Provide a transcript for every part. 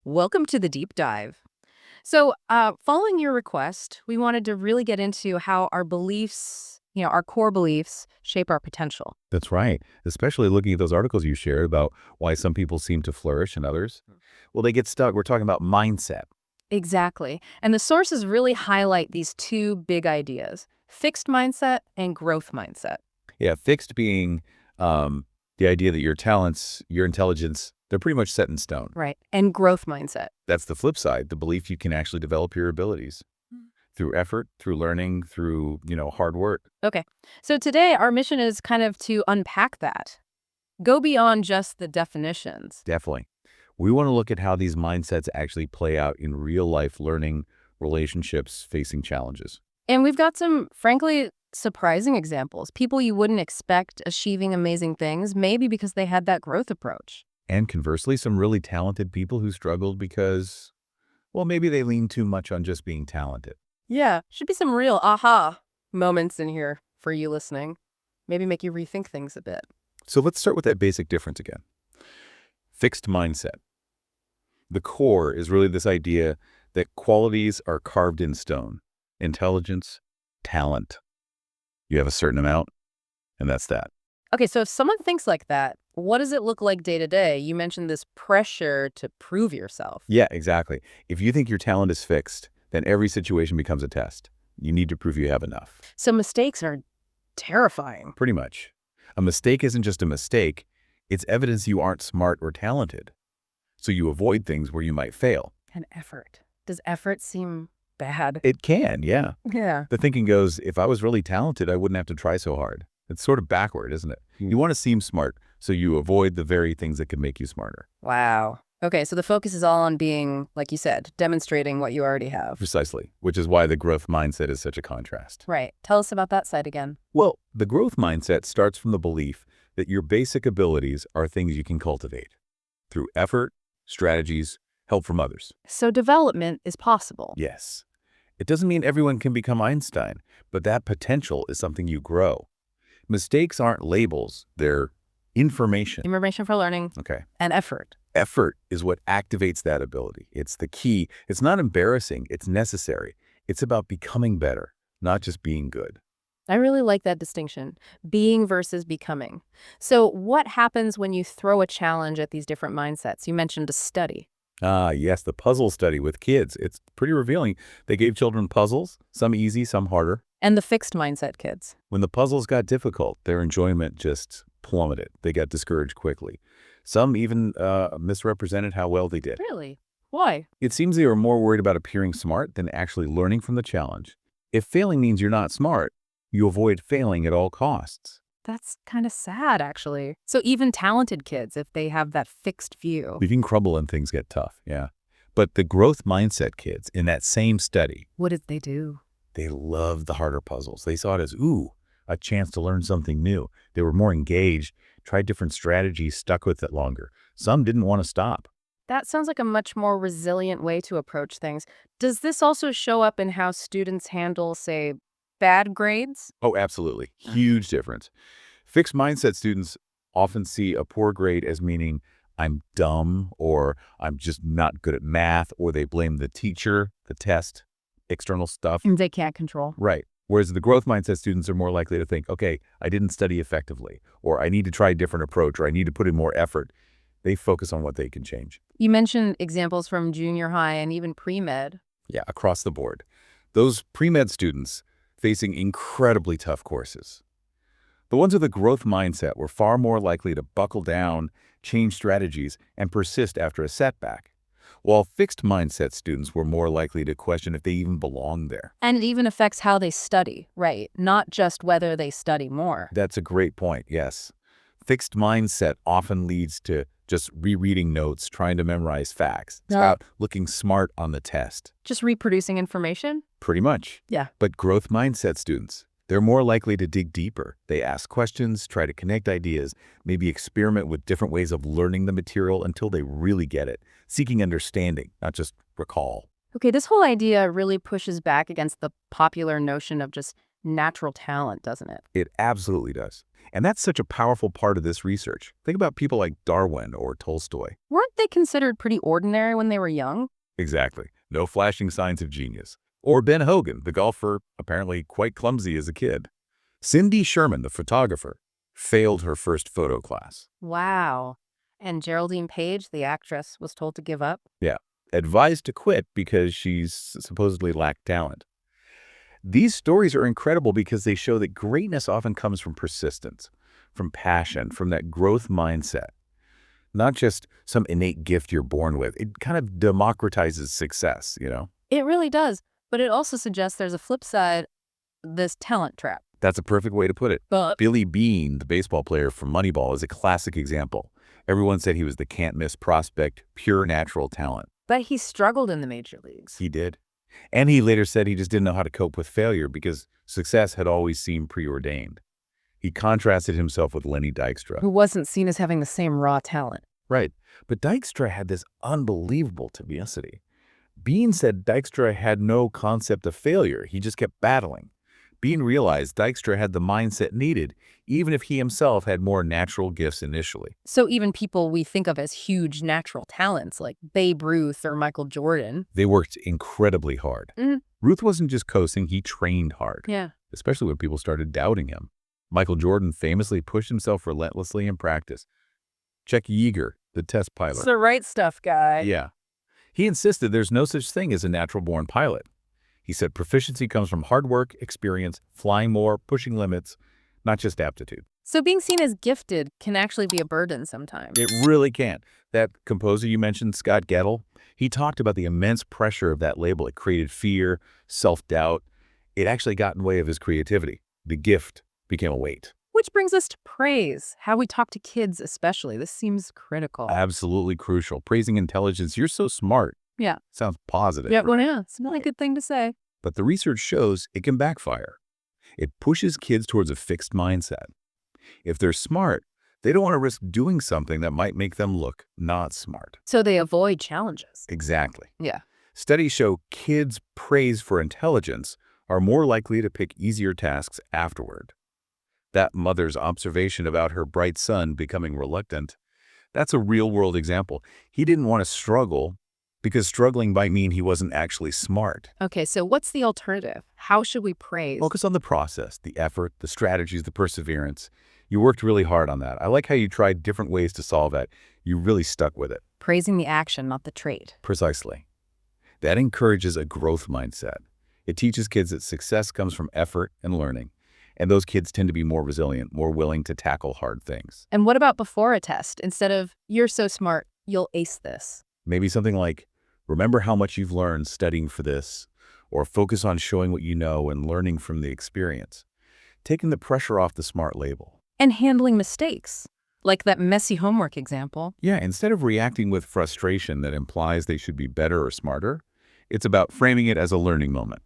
Welcome to the deep dive. Following your request, we wanted to really get into how our beliefs, our core beliefs, shape our potential. That's right. Especially looking at those articles you shared about why some people seem to flourish and others. Well, they get stuck. We're talking about mindset. Exactly. And the sources really highlight these two big ideas: fixed mindset and growth mindset. Yeah, fixed being the idea that your talents, your intelligence, they're pretty much set in stone. Right. And growth mindset. That's the flip side, the belief you can actually develop your abilities through effort, through learning, through, hard work. Okay. So today, our mission is kind of to unpack that, go beyond just the definitions. Definitely. We want to look at how these mindsets actually play out in real life learning, relationships, facing challenges. And we've got some, frankly, surprising examples. People you wouldn't expect achieving amazing things, maybe because they had that growth approach. And conversely, some really talented people who struggled because, well, maybe they lean too much on just being talented. Yeah, should be some real aha moments in here for you listening. Maybe make you rethink things a bit. So let's start with that basic difference again. Fixed mindset. The core is really this idea that qualities are carved in stone. Intelligence, talent. You have a certain amount, and that's that. Okay, so if someone thinks like that, what does it look like day to day? You mentioned this pressure to prove yourself. Yeah, exactly. If you think your talent is fixed, then every situation becomes a test. You need to prove you have enough. So mistakes are terrifying. Pretty much. A mistake isn't just a mistake. It's evidence you aren't smart or talented. So you avoid things where you might fail. And effort. Does effort seem bad? It can, yeah. Yeah. The thinking goes, if I was really talented, I wouldn't have to try so hard. It's sort of backward, isn't it? You want to seem smart, so you avoid the very things that can make you smarter. Wow. Okay, so the focus is all on being, like you said, demonstrating what you already have. Precisely, which is why the growth mindset is such a contrast. Right. Tell us about that side again. Well, the growth mindset starts from the belief that your basic abilities are things you can cultivate through effort, strategies, help from others. So development is possible. Yes. It doesn't mean everyone can become Einstein, but that potential is something you grow. Mistakes aren't labels, they're information. Information for learning Okay. and effort. Effort is what activates that ability. It's the key. It's not embarrassing, it's necessary. It's about becoming better, not just being good. I really like that distinction, being versus becoming. So what happens when you throw a challenge at these different mindsets? You mentioned a study. Ah, yes, the puzzle study with kids. It's pretty revealing. They gave children puzzles, some easy, some harder. And the fixed mindset kids. When the puzzles got difficult, their enjoyment just plummeted. They got discouraged quickly. Some even misrepresented how well they did. Really? Why? It seems they were more worried about appearing smart than actually learning from the challenge. If failing means you're not smart, you avoid failing at all costs. That's kind of sad, actually. So even talented kids, if they have that fixed view. We can crumble and things get tough, yeah. But the growth mindset kids in that same study, What did they do? they loved the harder puzzles. They saw it as, ooh, a chance to learn something new. They were more engaged, tried different strategies, stuck with it longer. Some didn't want to stop. That sounds like a much more resilient way to approach things. Does this also show up in how students handle, say, bad grades? Oh, absolutely. Huge difference. Fixed mindset students often see a poor grade as meaning I'm dumb or I'm just not good at math, or they blame the teacher, the test, external stuff. They can't control. Right. Whereas the growth mindset students are more likely to think, okay, I didn't study effectively, or I need to try a different approach, or I need to put in more effort. They focus on what they can change. You mentioned examples from junior high and even pre-med. Yeah, across the board. Those pre-med students facing incredibly tough courses. The ones with a growth mindset were far more likely to buckle down, change strategies, and persist after a setback, while fixed mindset students were more likely to question if they even belonged there. And it even affects how they study, right? Not just whether they study more. That's a great point, yes. Fixed mindset often leads to just rereading notes, trying to memorize facts. It's Yeah. about looking smart on the test. Just reproducing information? Pretty much. Yeah. But growth mindset students, they're more likely to dig deeper. They ask questions, try to connect ideas, maybe experiment with different ways of learning the material until they really get it, seeking understanding, not just recall. Okay, this whole idea really pushes back against the popular notion of just natural talent, doesn't it? It absolutely does. And that's such a powerful part of this research. Think about people like Darwin or Tolstoy. Weren't they considered pretty ordinary when they were young? Exactly. No flashing signs of genius. Or Ben Hogan, the golfer, apparently quite clumsy as a kid. Cindy Sherman, the photographer, failed her first photo class. Wow. And Geraldine Page, the actress, was told to give up? Yeah. Advised to quit because she's supposedly lacked talent. These stories are incredible because they show that greatness often comes from persistence, from passion, from that growth mindset. Not just some innate gift you're born with. It kind of democratizes success, you know? It really does. But it also suggests there's a flip side, this talent trap. That's a perfect way to put it. But Billy Beane, the baseball player from Moneyball, is a classic example. Everyone said he was the can't-miss prospect, pure natural talent. he struggled in the major leagues. He did. And he later said he just didn't know how to cope with failure because success had always seemed preordained. He contrasted himself with Lenny Dykstra. Who wasn't seen as having the same raw talent. Right. But Dykstra had this unbelievable tenacity. Beane said Dykstra had no concept of failure. He just kept battling. Beane realized Dykstra had the mindset needed, even if he himself had more natural gifts initially. So even people we think of as huge natural talents like Babe Ruth or Michael Jordan. They worked incredibly hard. Mm. Ruth wasn't just coasting, he trained hard, Yeah. especially when people started doubting him. Michael Jordan famously pushed himself relentlessly in practice. Check Yeager, the test pilot. It's the right stuff, guy. Yeah. He insisted there's no such thing as a natural-born pilot. He said proficiency comes from hard work, experience, flying more, pushing limits, not just aptitude. So being seen as gifted can actually be a burden sometimes. It really can. That composer you mentioned, Scott Gettle, he talked about the immense pressure of that label. It created fear, self-doubt. It actually got in the way of his creativity. The gift became a weight. Which brings us to praise, how we talk to kids especially. This seems critical. Absolutely crucial. Praising intelligence, you're so smart. Yeah. Sounds positive. Yeah, well, yeah, it's not a good thing to say. But the research shows it can backfire. It pushes kids towards a fixed mindset. If they're smart, they don't want to risk doing something that might make them look not smart. So they avoid challenges. Exactly. Yeah. Studies show kids praised for intelligence are more likely to pick easier tasks afterward. That mother's observation about her bright son becoming reluctant, that's a real-world example. He didn't want to struggle because struggling might mean he wasn't actually smart. Okay, so what's the alternative? How should we praise? Focus on the process, the effort, the strategies, the perseverance. You worked really hard on that. I like how you tried different ways to solve that. You really stuck with it. Praising the action, not the trait. Precisely. That encourages a growth mindset. It teaches kids that success comes from effort and learning. And those kids tend to be more resilient, more willing to tackle hard things. And what about before a test? Instead of, you're so smart, you'll ace this. Maybe something like, remember how much you've learned studying for this, or focus on showing what you know and learning from the experience. Taking the pressure off the smart label. And handling mistakes, like that messy homework example. Yeah, instead of reacting with frustration that implies they should be better or smarter, it's about framing it as a learning moment.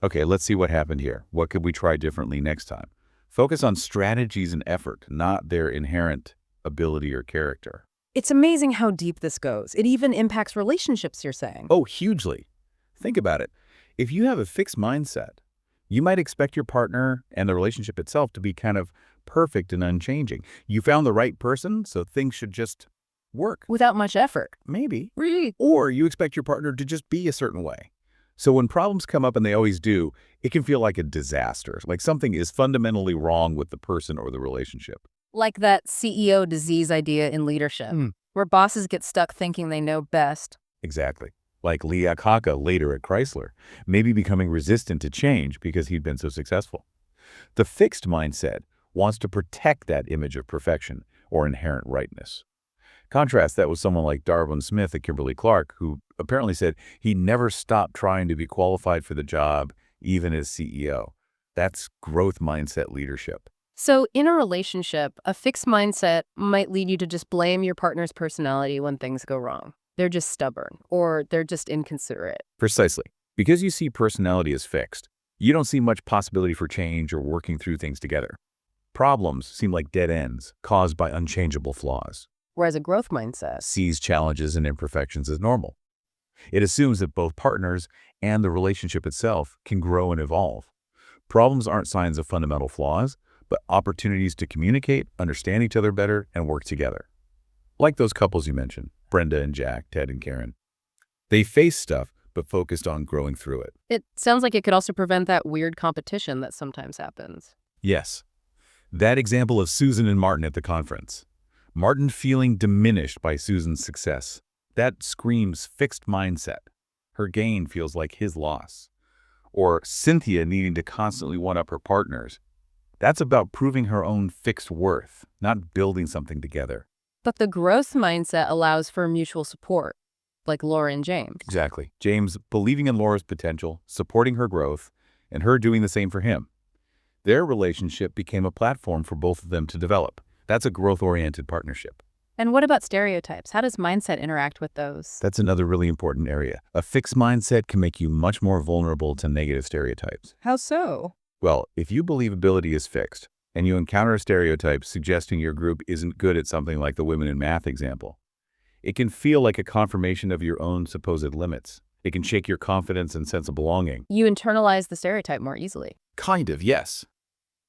Okay, let's see what happened here. What could we try differently next time? Focus on strategies and effort, not their inherent ability or character. It's amazing how deep this goes. It even impacts relationships, you're saying. Oh, hugely. Think about it. If you have a fixed mindset, you might expect your partner and the relationship itself to be kind of perfect and unchanging. You found the right person, so things should just work. Without much effort. Maybe. Really? Or you expect your partner to just be a certain way. So when problems come up, and they always do, it can feel like a disaster, like something is fundamentally wrong with the person or the relationship. Like that CEO disease idea in leadership, where bosses get stuck thinking they know best. Exactly. Like Lee Iacocca later at Chrysler, maybe becoming resistant to change because he'd been so successful. The fixed mindset wants to protect that image of perfection or inherent rightness. Contrast that with someone like Darwin Smith at Kimberly-Clark, who apparently said he never stopped trying to be qualified for the job, even as CEO. That's growth mindset leadership. So in a relationship, a fixed mindset might lead you to just blame your partner's personality when things go wrong. They're just stubborn, or they're just inconsiderate. Precisely. Because you see personality as fixed, you don't see much possibility for change or working through things together. Problems seem like dead ends caused by unchangeable flaws. Whereas a growth mindset Sees challenges and imperfections as normal. It assumes that both partners and the relationship itself can grow and evolve. Problems aren't signs of fundamental flaws, but opportunities to communicate, understand each other better, and work together. Like those couples you mentioned, Brenda and Jack, Ted and Karen. They faced stuff, but focused on growing through it. It sounds like it could also prevent that weird competition that sometimes happens. Yes, that example of Susan and Martin at the conference. Martin feeling diminished by Susan's success. That screams fixed mindset. Her gain feels like his loss. Or Cynthia needing to constantly one-up her partners. That's about proving her own fixed worth, not building something together. But the growth mindset allows for mutual support, like Laura and James. Exactly. James believing in Laura's potential, supporting her growth, and her doing the same for him. Their relationship became a platform for both of them to develop. That's a growth-oriented partnership. And what about stereotypes? How does mindset interact with those? That's another really important area. A fixed mindset can make you much more vulnerable to negative stereotypes. How so? Well, if you believe ability is fixed, and you encounter a stereotype suggesting your group isn't good at something like the women in math example, it can feel like a confirmation of your own supposed limits. It can shake your confidence and sense of belonging. You internalize the stereotype more easily. Kind of, yes.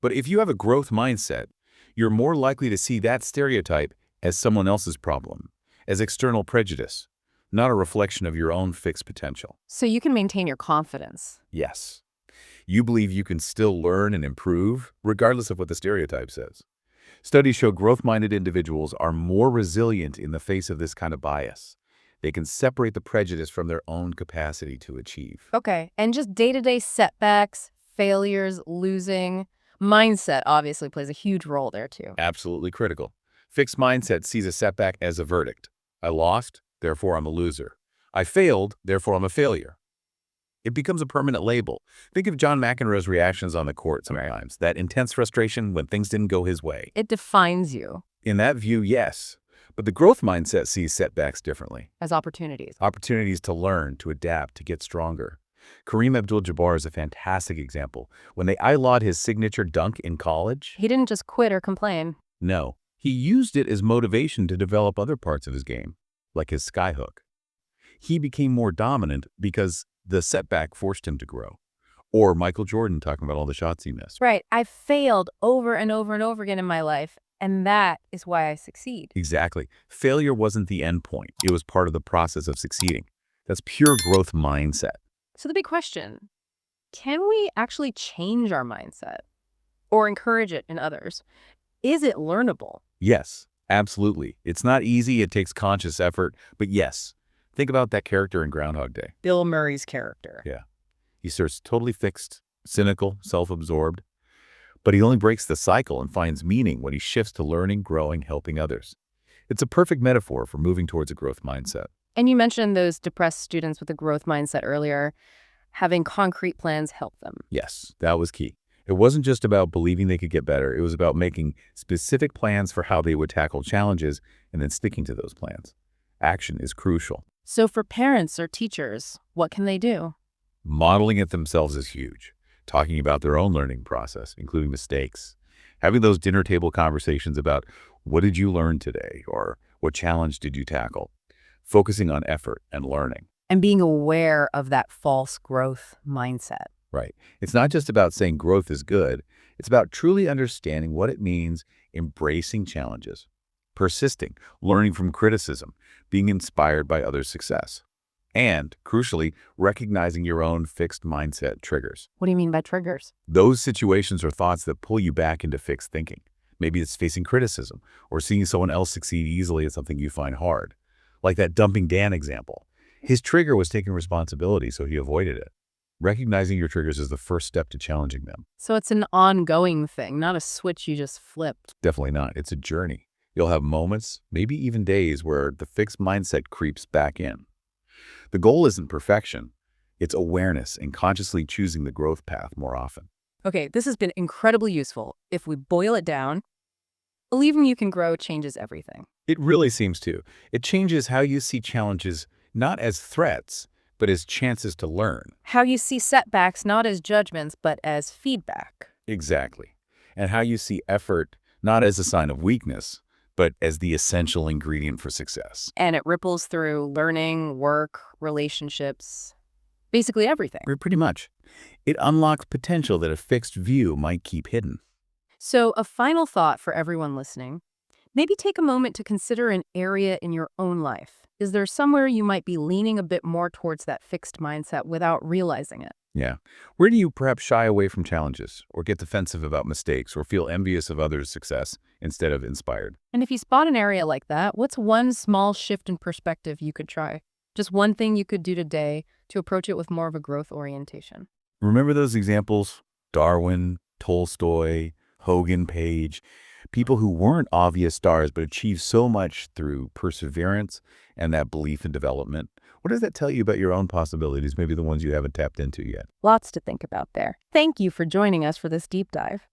But if you have a growth mindset, you're more likely to see that stereotype as someone else's problem, as external prejudice, not a reflection of your own fixed potential. So you can maintain your confidence. Yes. You believe you can still learn and improve, regardless of what the stereotype says. Studies show growth-minded individuals are more resilient in the face of this kind of bias. They can separate the prejudice from their own capacity to achieve. Okay, and just day-to-day setbacks, failures, losing. Mindset obviously plays a huge role there too. Absolutely critical. Fixed mindset sees a setback as a verdict. I lost, therefore I'm a loser. I failed, therefore I'm a failure. It becomes a permanent label. Think of John McEnroe's reactions on the court sometimes, that intense frustration when things didn't go his way. It defines you. In that view, yes. But the growth mindset sees setbacks differently. As opportunities. Opportunities to learn, to adapt, to get stronger. Kareem Abdul-Jabbar is a fantastic example. When they outlawed his signature dunk in college, He didn't just quit or complain. no, he used it as motivation to develop other parts of his game, like his skyhook. He became more dominant because the setback forced him to grow. Or Michael Jordan talking about all the shots he missed. Right, I failed over and over and over again in my life, and that is why I succeed. Exactly. Failure wasn't the end point. It was part of the process of succeeding. That's pure growth mindset. So the big question, can we actually change our mindset or encourage it in others? Is it learnable? Yes, absolutely. It's not easy. It takes conscious effort. But yes, think about that character in Groundhog Day. Bill Murray's character. Yeah. He starts totally fixed, cynical, self-absorbed. But he only breaks the cycle and finds meaning when he shifts to learning, growing, helping others. It's a perfect metaphor for moving towards a growth mindset. And you mentioned those depressed students with a growth mindset earlier. Having concrete plans help them. Yes, that was key. It wasn't just about believing they could get better. It was about making specific plans for how they would tackle challenges and then sticking to those plans. Action is crucial. So for parents or teachers, what can they do? Modeling it themselves is huge. Talking about their own learning process, including mistakes. Having those dinner table conversations about what did you learn today or what challenge did you tackle? Focusing on effort and learning. And being aware of that false growth mindset. Right. It's not just about saying growth is good. It's about truly understanding what it means, embracing challenges, persisting, learning from criticism, being inspired by others' success, and, crucially, recognizing your own fixed mindset triggers. What do you mean by triggers? Those situations or thoughts that pull you back into fixed thinking. Maybe it's facing criticism or seeing someone else succeed easily at something you find hard. Like that dumping Dan example. His trigger was taking responsibility, so he avoided it. Recognizing your triggers is the first step to challenging them. So it's an ongoing thing, not a switch you just flipped. Definitely not. It's a journey. You'll have moments, maybe even days, where the fixed mindset creeps back in. The goal isn't perfection. It's awareness and consciously choosing the growth path more often. Okay, this has been incredibly useful. If we boil it down, believing you can grow changes everything. It really seems to. It changes how you see challenges not as threats, but as chances to learn. How you see setbacks not as judgments, but as feedback. Exactly. And how you see effort not as a sign of weakness, but as the essential ingredient for success. And it ripples through learning, work, relationships. Basically everything. Pretty much. It unlocks potential that a fixed view might keep hidden. So, a final thought for everyone listening. Maybe take a moment to consider an area in your own life. Is there somewhere you might be leaning a bit more towards that fixed mindset without realizing it? Yeah. Where do you perhaps shy away from challenges, or get defensive about mistakes, or feel envious of others' success instead of inspired? And if you spot an area like that, what's one small shift in perspective you could try? Just one thing you could do today to approach it with more of a growth orientation. Remember those examples? Darwin, Tolstoy, Hogan, Page, people who weren't obvious stars but achieved so much through perseverance and that belief in development. What does that tell you about your own possibilities, maybe the ones you haven't tapped into yet? Lots to think about there. Thank you for joining us for this deep dive.